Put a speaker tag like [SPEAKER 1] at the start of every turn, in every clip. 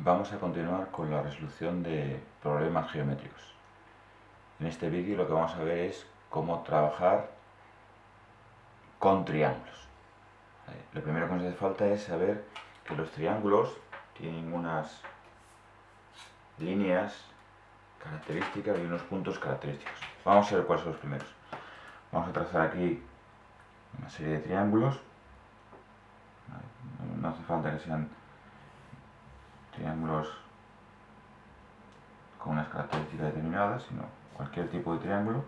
[SPEAKER 1] Vamos a continuar con la resolución de problemas geométricos. En este vídeo lo que vamos a ver es cómo trabajar con triángulos. Lo primero que nos hace falta es saber que los triángulos tienen unas líneas características y unos puntos característicos. Vamos a ver cuáles son los primeros. Vamos a trazar aquí una serie de triángulos. No hace falta que sean triángulos con unas características determinadas, sino cualquier tipo de triángulo.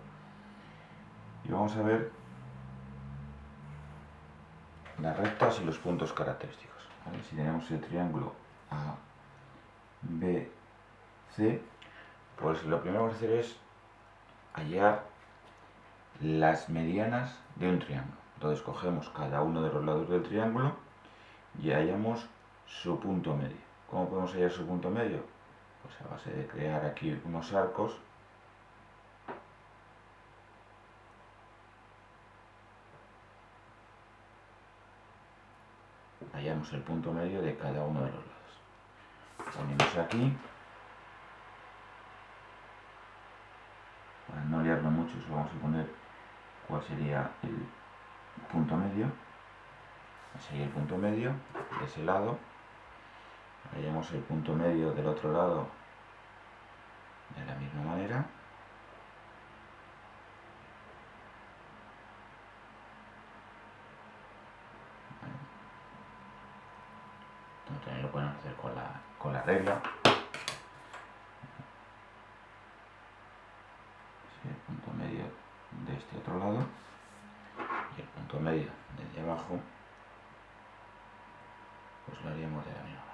[SPEAKER 1] Y vamos a ver las rectas y los puntos característicos. ¿Vale? Si tenemos el triángulo ABC, pues lo primero que vamos a hacer es hallar las medianas de un triángulo. Entonces cogemos cada uno de los lados del triángulo y hallamos su punto medio. ¿Cómo podemos hallar su punto medio? Pues a base de crear aquí unos arcos . Hallamos el punto medio de cada uno de los lados. Ponemos aquí, para no liarlo mucho, solo vamos a poner cuál sería el punto medio. Sería el punto medio de ese lado. Hallamos el punto medio del otro lado de la misma manera. También lo podemos hacer con la regla. El punto medio de este otro lado y el punto medio de abajo, pues lo haríamos de la misma manera.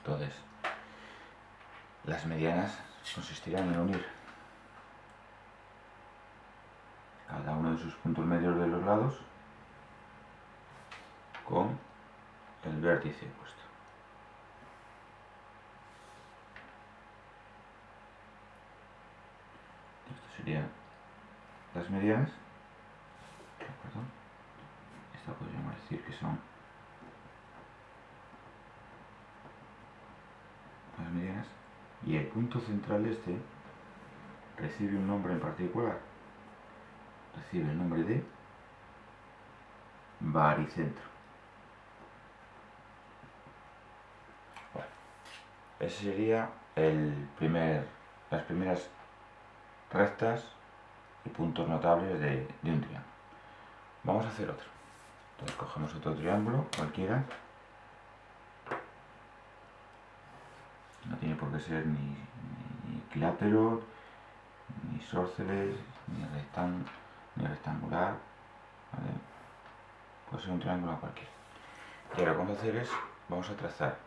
[SPEAKER 1] Entonces, las medianas consistirán en unir cada uno de sus puntos medios de los lados con el vértice opuesto. Esto serían las medianas. ¿De acuerdo? Esta podríamos decir que son las medianas. Y el punto central este recibe un nombre en particular. Recibe el nombre de baricentro. Bueno, ese sería las primeras rectas y puntos notables de un triángulo. Vamos a hacer otro. Entonces cogemos otro triángulo, cualquiera. No tiene por qué ser ni equilátero, ni isósceles, ni rectangular. ¿Vale? Puede ser un triángulo cualquiera. Y ahora lo que vamos a hacer es, vamos a trazar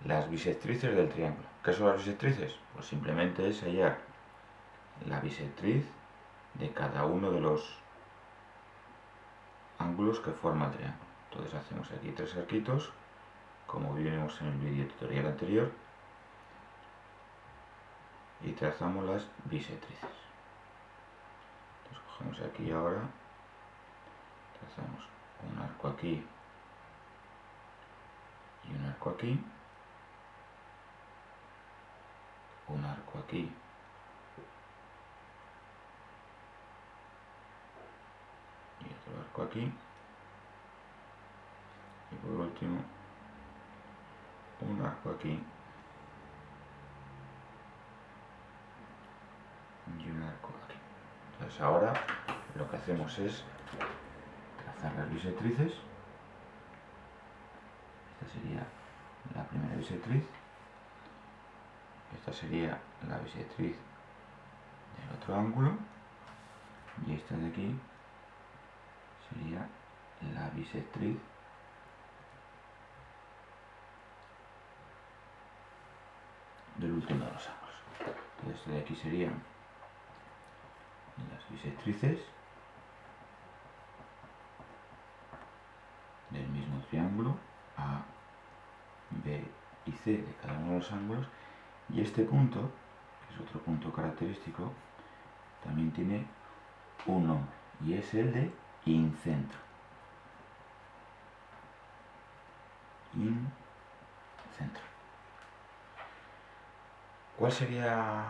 [SPEAKER 1] las bisectrices del triángulo. ¿Qué son las bisectrices? Pues simplemente es hallar la bisectriz de cada uno de los ángulos que forma el triángulo. Entonces hacemos aquí tres arquitos, como vimos en el vídeo tutorial anterior, y trazamos las bisectrices. Entonces cogemos aquí ahora, trazamos un arco aquí y un arco aquí, un arco aquí y otro arco aquí, y por último un arco aquí y un arco aquí. Entonces ahora lo que hacemos es trazar las bisectrices. Esta sería la primera bisectriz, esta sería la bisectriz del otro ángulo y esta de aquí sería la bisectriz del último de los ángulos. Entonces esto de aquí serían las bisectrices triángulo A, B y C de cada uno de los ángulos, y este punto, que es otro punto característico, también tiene un nombre, y es el de incentro. Incentro. ¿Cuál sería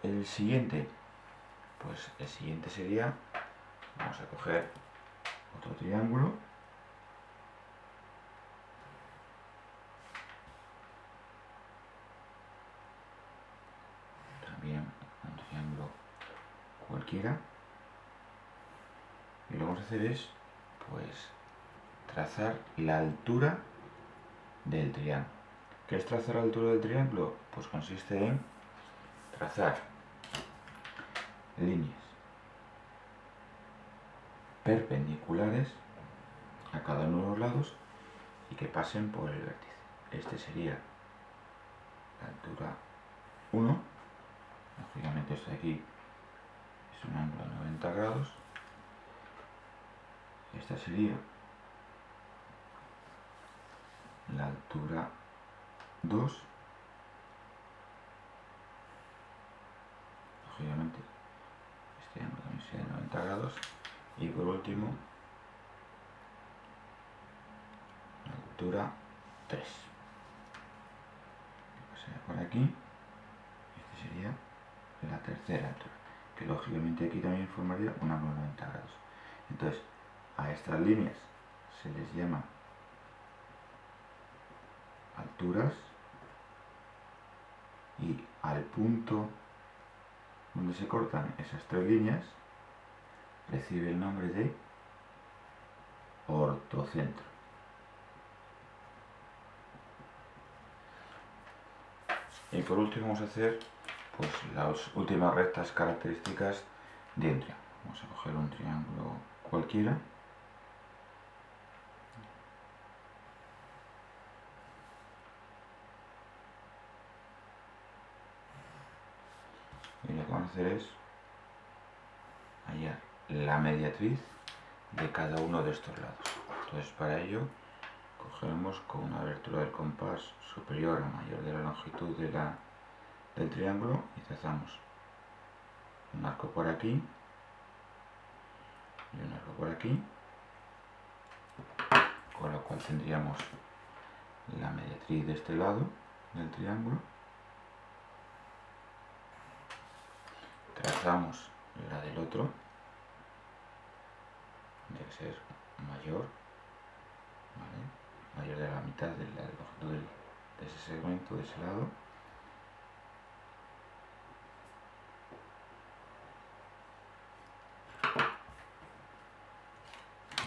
[SPEAKER 1] el siguiente? Pues el siguiente sería, vamos a coger otro triángulo, también un triángulo cualquiera, y lo que vamos a hacer es, pues, trazar la altura del triángulo. ¿Qué es trazar la altura del triángulo? Pues consiste en trazar líneas perpendiculares a cada uno de los lados y que pasen por el vértice. Este sería la altura 1, lógicamente esto de aquí es un ángulo de 90 grados, esta sería la altura 2, lógicamente este ángulo también sería de 90 grados, y por último la altura 3, que pasaría por aquí. Este sería la tercera altura, que lógicamente aquí también formaría un ángulo de 90 grados. Entonces, a estas líneas se les llama alturas, y al punto donde se cortan esas tres líneas recibe el nombre de ortocentro. Y por último vamos a hacer, pues, las últimas rectas características de un triángulo. Vamos a coger un triángulo cualquiera. Y lo que vamos a hacer es hallar la mediatriz de cada uno de estos lados. Entonces, para ello cogeremos con una abertura del compás superior a mayor de la longitud del triángulo y trazamos un arco por aquí y un arco por aquí, con lo cual tendríamos la mediatriz de este lado del triángulo. Trazamos la del otro, debe ser mayor, ¿vale? Mayor de la mitad de la longitud de ese segmento, de ese lado.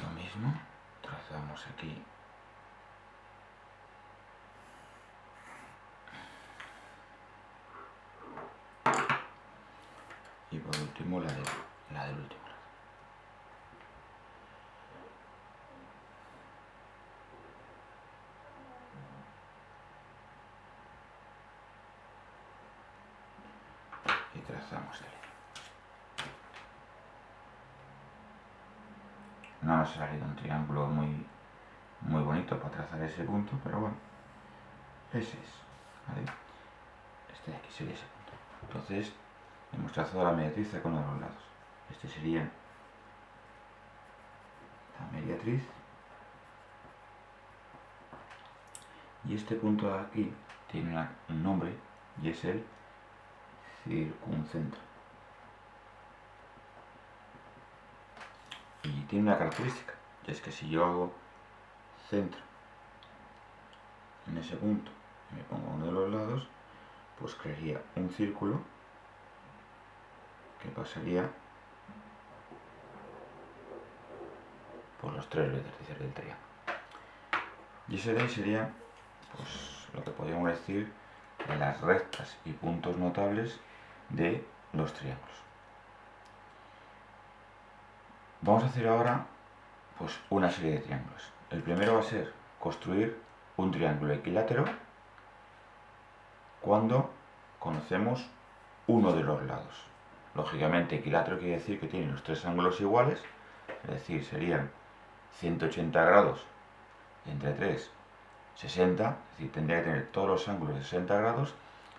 [SPEAKER 1] Lo mismo, trazamos aquí y por último la del último lado. Y trazamos la línea. No nos ha salido un triángulo muy bonito para trazar ese punto, pero bueno, ese es, ¿vale? Este de aquí sería ese punto. Entonces, hemos trazado la mediatriz con uno de los lados. Este sería la mediatriz. Y este punto de aquí tiene un nombre y es el circuncentro. Y tiene una característica, y es que si yo hago centro en ese punto y me pongo a uno de los lados, pues crearía un círculo que pasaría por los tres vértices del triángulo. Y ese de ahí sería, pues, lo que podríamos decir las rectas y puntos notables de los triángulos. Vamos a hacer ahora, pues, una serie de triángulos. El primero va a ser construir un triángulo equilátero cuando conocemos uno de los lados. Lógicamente, equilátero quiere decir que tiene los tres ángulos iguales, es decir, serían 180 grados entre 3, 60, es decir, tendría que tener todos los ángulos de 60 grados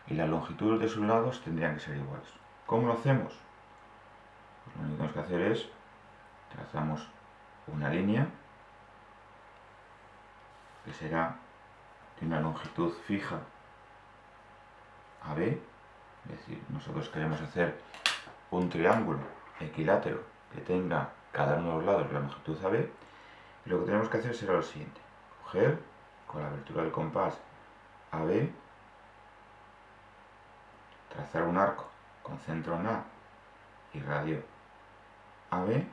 [SPEAKER 1] y las longitudes de sus lados tendrían que ser iguales. ¿Cómo lo hacemos? Pues lo único que tenemos que hacer es trazamos una línea que será de una longitud fija AB, es decir, nosotros queremos hacer un triángulo equilátero que tenga cada uno de los lados la longitud AB, y lo que tenemos que hacer será lo siguiente: coger con la abertura del compás AB, trazar un arco con centro en A y radio AB,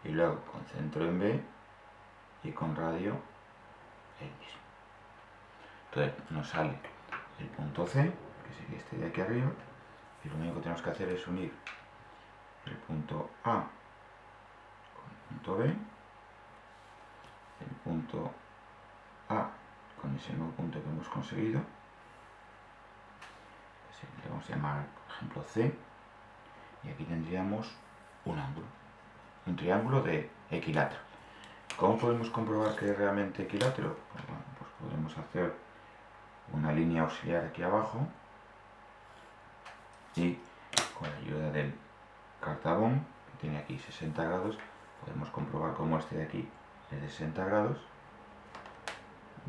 [SPEAKER 1] y luego con centro en B y con radio el mismo. Entonces nos sale el punto C, que sería este de aquí arriba, y lo único que tenemos que hacer es unir el punto A con el punto B, el punto A con ese nuevo punto que hemos conseguido, que le vamos a llamar, por ejemplo, C, y aquí tendríamos un ángulo, un triángulo de equilátero. ¿Cómo podemos comprobar que es realmente equilátero? Pues bueno, pues podemos hacer una línea auxiliar aquí abajo y con la ayuda del cartabón, que tiene aquí 60 grados, podemos comprobar cómo este de aquí es de 60 grados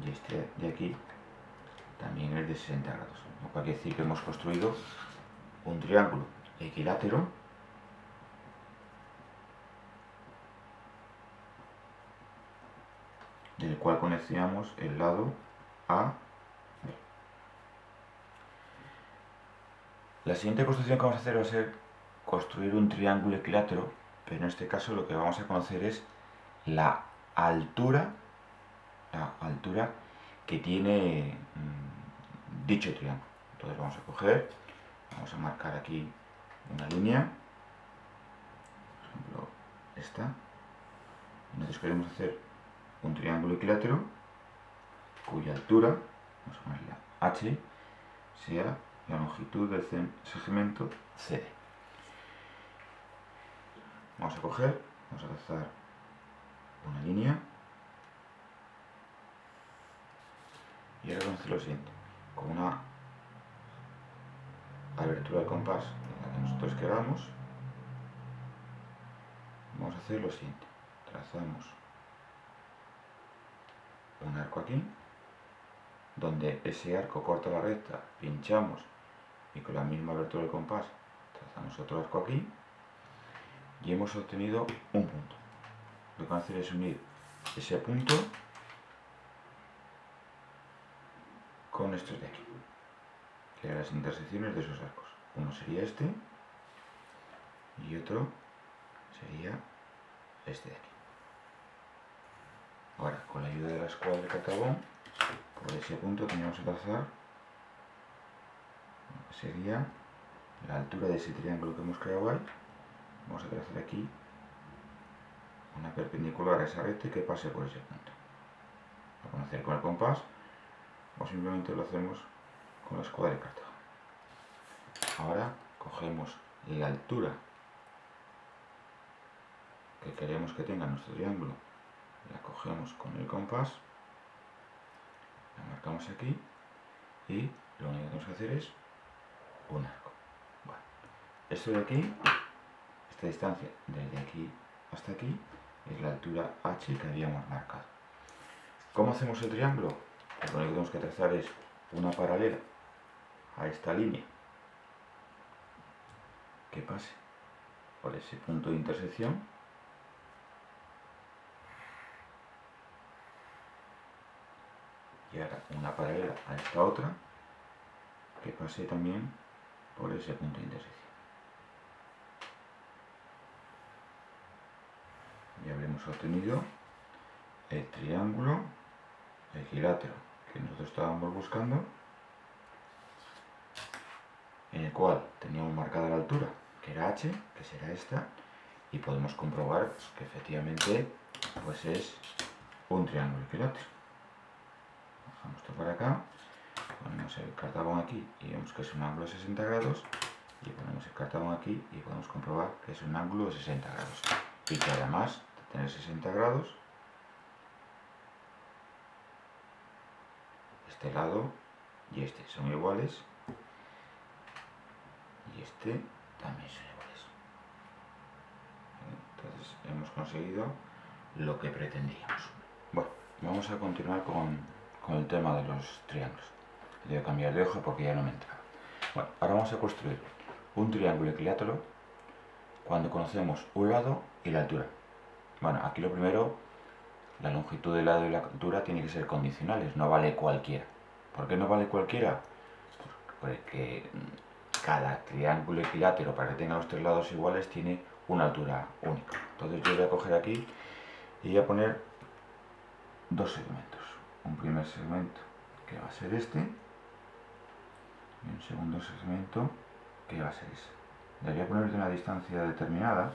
[SPEAKER 1] y este de aquí también es de 60 grados. Lo cual quiere decir que hemos construido un triángulo equilátero del cual conocíamos el lado A. La siguiente construcción que vamos a hacer va a ser construir un triángulo equilátero, pero en este caso lo que vamos a conocer es la altura que tiene dicho triángulo. Entonces vamos a coger, vamos a marcar aquí una línea, por ejemplo esta. Entonces queremos hacer un triángulo equilátero cuya altura, vamos a ponerla H, sea la longitud del segmento CD. Vamos a coger, vamos a trazar una línea y ahora vamos a hacer lo siguiente: con una abertura del compás en la que nosotros queramos, vamos a hacer lo siguiente: trazamos un arco aquí, donde ese arco corta la recta, pinchamos y con la misma abertura del compás trazamos otro arco aquí y hemos obtenido un punto. Lo que vamos a hacer es unir ese punto con estos de aquí, que eran las intersecciones de esos arcos. Uno sería este y otro sería este de aquí. Ahora, con la ayuda de la escuadra del cartabón, por ese punto tenemos que trazar lo que sería la altura de ese triángulo que hemos creado ahí. Vamos a trazar aquí una perpendicular a esa recta y que pase por ese punto. Lo podemos hacer con el compás o simplemente lo hacemos con la escuadra de cartabón. Ahora cogemos la altura que queremos que tenga nuestro triángulo, la cogemos con el compás, la marcamos aquí y lo único que tenemos que hacer es un arco. Bueno, esto de aquí, esta distancia desde aquí hasta aquí, es la altura H que habíamos marcado. ¿Cómo hacemos el triángulo? Pues lo único que tenemos que trazar es una paralela a esta línea que pase por ese punto de intersección y ahora una paralela a esta otra que pase también por ese punto de intersección. Ya habremos obtenido el triángulo equilátero que nosotros estábamos buscando, en el cual teníamos marcada la altura, que era H, que será esta, y podemos comprobar que efectivamente pues es un triángulo equilátero. Bajamos esto para acá, ponemos el cartabón aquí y vemos que es un ángulo de 60 grados, y ponemos el cartabón aquí y podemos comprobar que es un ángulo de 60 grados y que además tener 60 grados. Este lado y este son iguales. Y este también son iguales. Entonces hemos conseguido lo que pretendíamos. Bueno, vamos a continuar con el tema de los triángulos. Voy a cambiar de hoja porque ya no me entra. Bueno, ahora vamos a construir un triángulo equilátero cuando conocemos un lado y la altura. Bueno, aquí lo primero, la longitud del lado y la altura tienen que ser condicionales, no vale cualquiera. ¿Por qué no vale cualquiera? Porque cada triángulo equilátero, para que tenga los tres lados iguales, tiene una altura única. Entonces yo voy a coger aquí y voy a poner dos segmentos. Un primer segmento que va a ser este y un segundo segmento que va a ser ese. Le voy a poner de una distancia determinada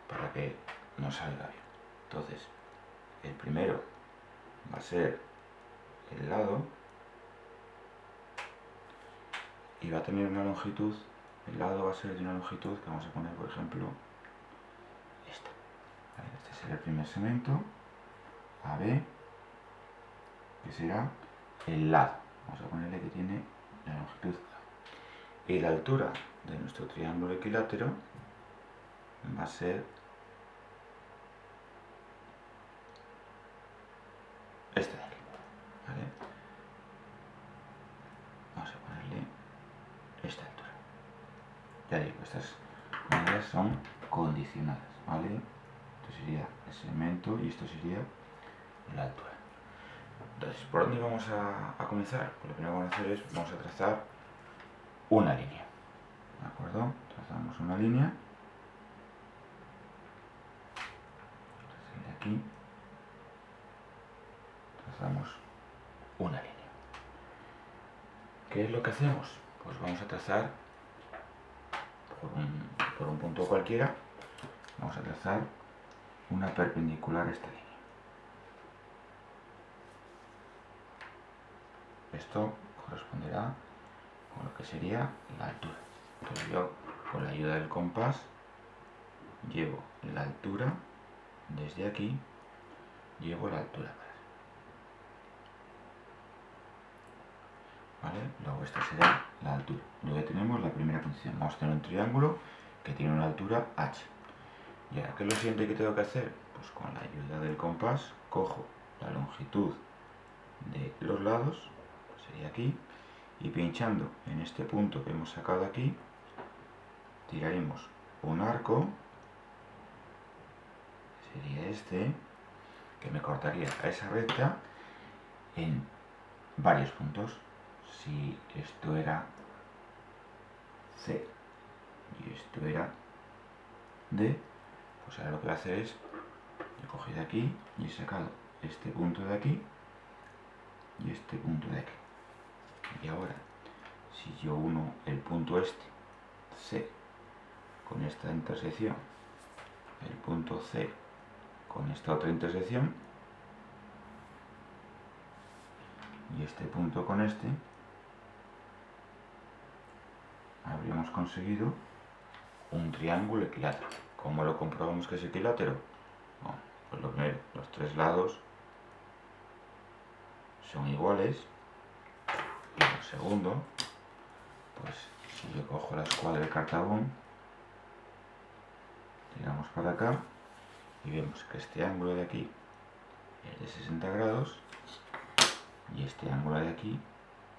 [SPEAKER 1] para que nos salga bien. Entonces, el primero va a ser el lado y va a tener una longitud. El lado va a ser de una longitud que vamos a poner, por ejemplo, esta. Este será el primer segmento, AB, que será el lado. Vamos a ponerle que tiene la longitud A. Y la altura de nuestro triángulo equilátero va a ser este de aquí. ¿Vale? Vamos a ponerle esta altura. Ya digo, estas medidas son condicionadas, ¿vale? Esto sería el segmento y esto sería la altura. Entonces, ¿por dónde vamos a comenzar? Pues lo primero que vamos a hacer es, vamos a trazar una línea. ¿De acuerdo? Trazamos una línea. De aquí. Trazamos una línea. ¿Qué es lo que hacemos? Pues vamos a trazar por un punto cualquiera, vamos a trazar una perpendicular a esta línea. Esto corresponderá con lo que sería la altura. Entonces yo, con la ayuda del compás, llevo la altura desde aquí, llevo la altura para allá. ¿Vale? Luego esta será la altura. Luego tenemos la primera condición. Vamos a tener un triángulo que tiene una altura h. ¿Y ahora qué es lo siguiente que tengo que hacer? Pues con la ayuda del compás cojo la longitud de los lados, pues sería aquí, y pinchando en este punto que hemos sacado aquí, tiraremos un arco, sería este, que me cortaría a esa recta en varios puntos. Si esto era C y esto era D, pues ahora lo que voy a hacer es, he cogido aquí y he sacado este punto de aquí y este punto de aquí. Y ahora, si yo uno el punto este, C, con esta intersección, el punto C con esta otra intersección, y este punto con este, habríamos conseguido un triángulo equilátero. ¿Cómo lo comprobamos que es equilátero? Bueno, pues lo primero, los tres lados son iguales. Y lo segundo, pues si yo cojo la escuadra de cartabón, tiramos para acá y vemos que este ángulo de aquí es de 60 grados y este ángulo de aquí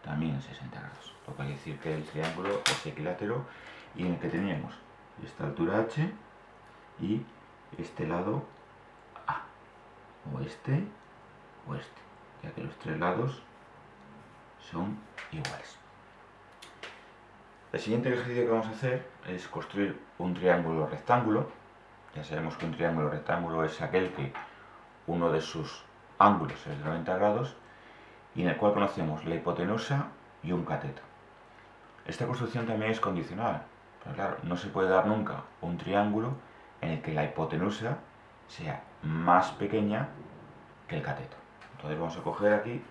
[SPEAKER 1] también es 60 grados. Lo que quiere decir que el triángulo es equilátero y en el que teníamos esta altura h y este lado a, o este, ya que los tres lados son iguales. El siguiente ejercicio que vamos a hacer es construir un triángulo rectángulo. Ya sabemos que un triángulo rectángulo es aquel que uno de sus ángulos es de 90 grados y en el cual conocemos la hipotenusa y un cateto. Esta construcción también es condicional, pero claro, no se puede dar nunca un triángulo en el que la hipotenusa sea más pequeña que el cateto. Entonces vamos a coger aquí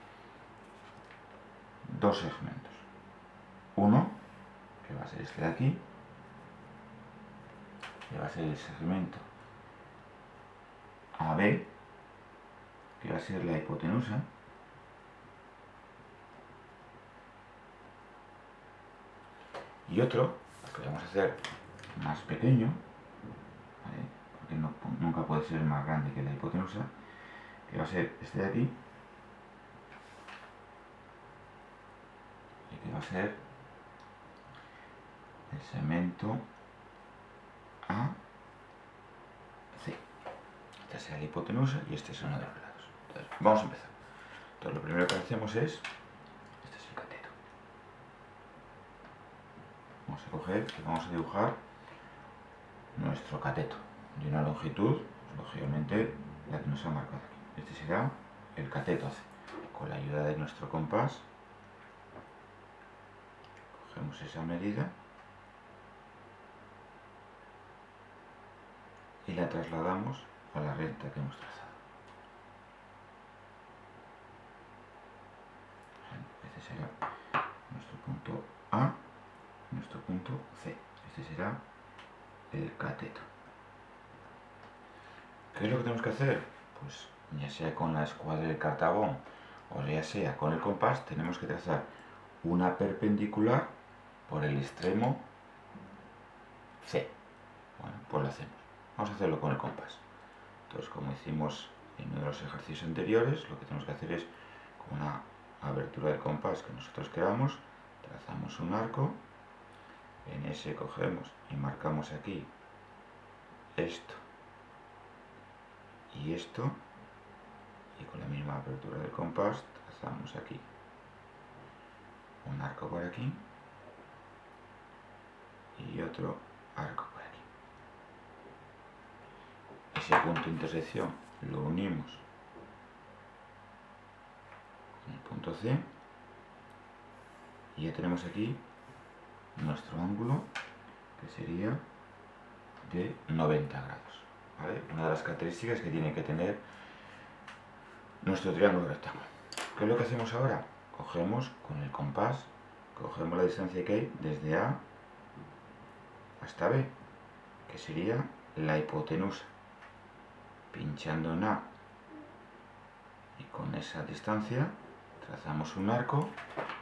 [SPEAKER 1] dos segmentos. Uno, que va a ser este de aquí, que va a ser el segmento AB, que va a ser la hipotenusa, y otro, que vamos a hacer más pequeño, ¿vale? Porque nunca puede ser más grande que la hipotenusa, que va a ser este de aquí, y que va a ser el segmento AC. Esta será la hipotenusa y este es uno de los lados. Entonces, vamos a empezar. Entonces, lo primero que hacemos es, este es el cateto. Vamos a coger y vamos a dibujar nuestro cateto de una longitud, lógicamente la que nos ha marcado aquí. Este será el cateto AC. Con la ayuda de nuestro compás, cogemos esa medida y la trasladamos a la recta que hemos trazado. Este será nuestro punto A, nuestro punto C. Este será el cateto. ¿Qué es lo que tenemos que hacer? Pues ya sea con la escuadra del cartabón o ya sea con el compás, tenemos que trazar una perpendicular por el extremo C. Bueno, pues lo hacemos. Vamos a hacerlo con el compás. Entonces, como hicimos en uno de los ejercicios anteriores, lo que tenemos que hacer es, con una abertura del compás que nosotros queramos, trazamos un arco, en ese cogemos y marcamos aquí esto y esto, y con la misma apertura del compás trazamos aquí un arco por aquí y otro arco por aquí. Ese punto de intersección lo unimos con el punto C y ya tenemos aquí nuestro ángulo, que sería de 90 grados, ¿vale? Una de las características que tiene que tener nuestro triángulo rectángulo. ¿Qué es lo que hacemos ahora? Cogemos con el compás, cogemos la distancia que hay desde A hasta B, que sería la hipotenusa. Pinchando en A y con esa distancia trazamos un arco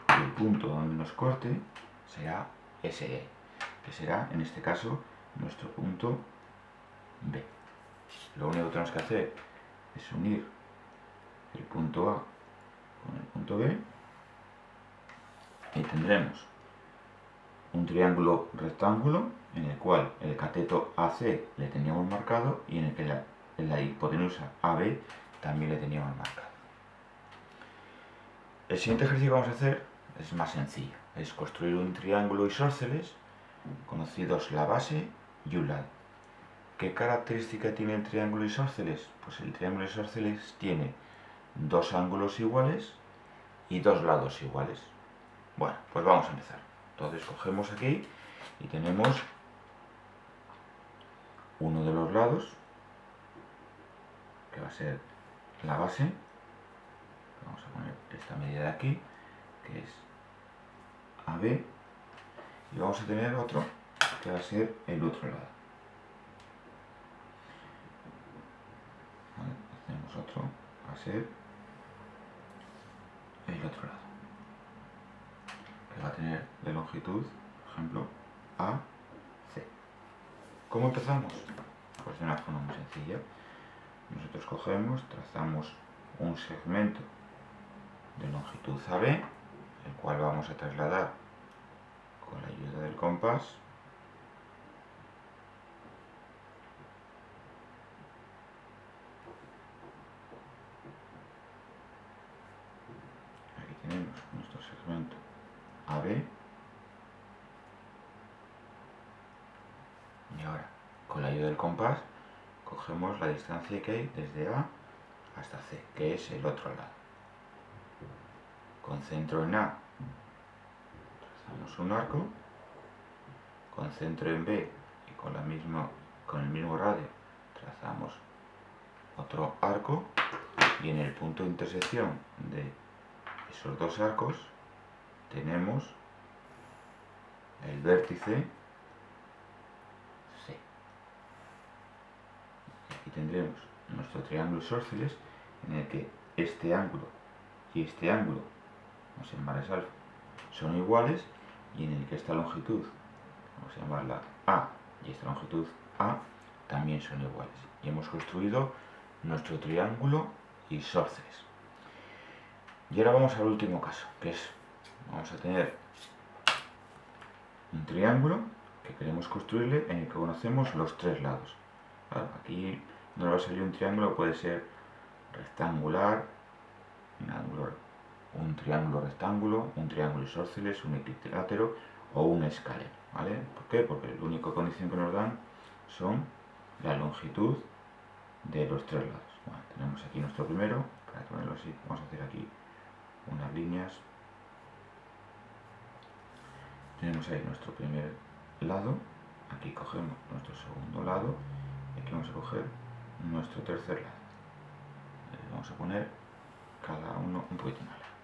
[SPEAKER 1] y el punto donde nos corte será SE, que será en este caso nuestro punto B. Lo único que tenemos que hacer es unir el punto A con el punto B y tendremos un triángulo rectángulo en el cual el cateto AC le teníamos marcado y en el que la hipotenusa AB también le teníamos marcado. El siguiente ejercicio que vamos a hacer es más sencillo, es construir un triángulo isósceles conocidos la base y un lado. ¿Qué característica tiene el triángulo isósceles? Pues el triángulo isósceles tiene dos ángulos iguales y dos lados iguales. Bueno, pues vamos a empezar. Entonces cogemos aquí y tenemos uno de los lados, que va a ser la base. Vamos a poner esta medida de aquí, que es AB, y vamos a tener otro, que va a ser el otro lado. ¿Vale? Hacemos otro, va a ser el otro lado, que va a tener de longitud, por ejemplo, AC. ¿Cómo empezamos? Pues de una forma muy sencilla. Nosotros cogemos, trazamos un segmento de longitud AB, el cual vamos a trasladar con la ayuda del compás aquí tenemos nuestro segmento AB y ahora con la ayuda del compás cogemos la distancia que hay desde A hasta C, que es el otro lado. Concentro en A, trazamos un arco, concentro en B y con el mismo radio trazamos otro arco y en el punto de intersección de esos dos arcos tenemos el vértice C. Aquí tendremos nuestro triángulo isósceles, en el que este ángulo y este ángulo, vamos a llamarles alfa, son iguales, y en el que esta longitud, vamos a llamarla A, y esta longitud A también son iguales. Y hemos construido nuestro triángulo isósceles. Y ahora vamos al último caso, que es, vamos a tener un triángulo que queremos construirle en el que conocemos los tres lados. Claro, aquí nos va a salir un triángulo, puede ser rectangular, un triángulo rectángulo, un triángulo isósceles, un equilátero o un escaleno, ¿vale? ¿Por qué? Porque la única condición que nos dan son la longitud de los tres lados. Bueno, tenemos aquí nuestro primero, para ponerlo así, vamos a hacer aquí unas líneas. Tenemos ahí nuestro primer lado, aquí cogemos nuestro segundo lado y aquí vamos a coger nuestro tercer lado. Vamos a poner cada uno un poquito más largo.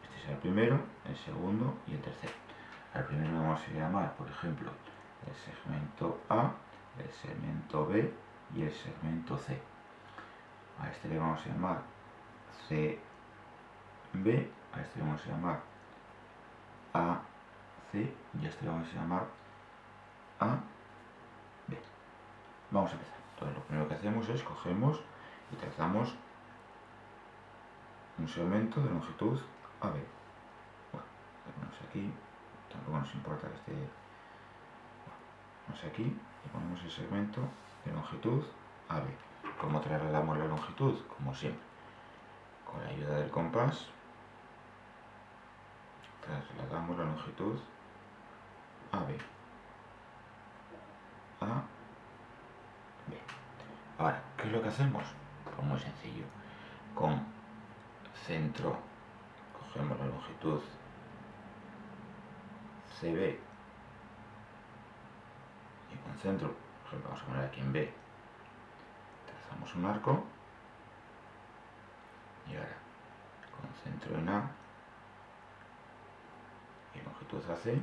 [SPEAKER 1] Este es el primero, el segundo y el tercero. Al primero vamos a llamar, por ejemplo, el segmento A, el segmento B y el segmento C. A este le vamos a llamar CB, a este le vamos a llamar AC y a este le vamos a llamar AB. Vamos a empezar. Entonces lo primero que hacemos es cogemos y trazamos un segmento de longitud AB. Bueno, ponemos aquí, tampoco nos importa que esté. Vamos aquí y ponemos el segmento de longitud AB. ¿Cómo trasladamos la longitud? Como siempre, con la ayuda del compás, trasladamos la longitud AB. A, B. Ahora, ¿qué es lo que hacemos? Pues muy sencillo. Con centro, cogemos la longitud CB y con centro, por ejemplo, vamos a poner aquí en B, trazamos un arco y ahora con centro en A y longitud AC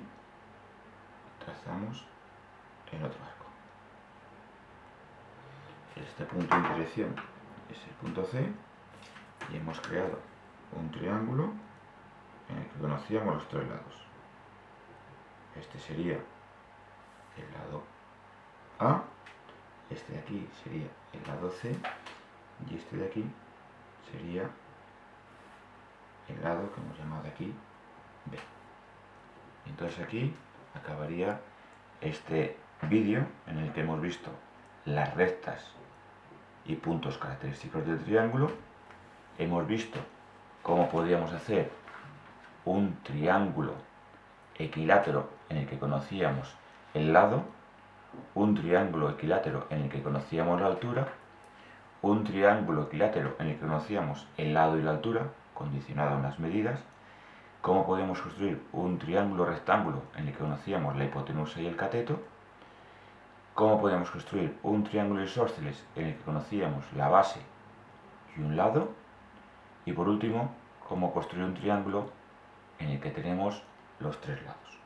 [SPEAKER 1] trazamos el otro arco. Este punto de intersección es el punto C y hemos creado un triángulo en el que conocíamos los tres lados. Este sería el lado A, este de aquí sería el lado C y este de aquí sería el lado que hemos llamado aquí B. Entonces aquí acabaría este vídeo en el que hemos visto las rectas y puntos característicos del triángulo. Hemos visto cómo podíamos hacer un triángulo equilátero en el que conocíamos el lado, un triángulo equilátero en el que conocíamos la altura, un triángulo equilátero en el que conocíamos el lado y la altura, condicionado a unas medidas, cómo podíamos construir un triángulo rectángulo en el que conocíamos la hipotenusa y el cateto, cómo podíamos construir un triángulo isósceles en el que conocíamos la base y un lado, y por último, cómo construir un triángulo en el que tenemos los tres lados.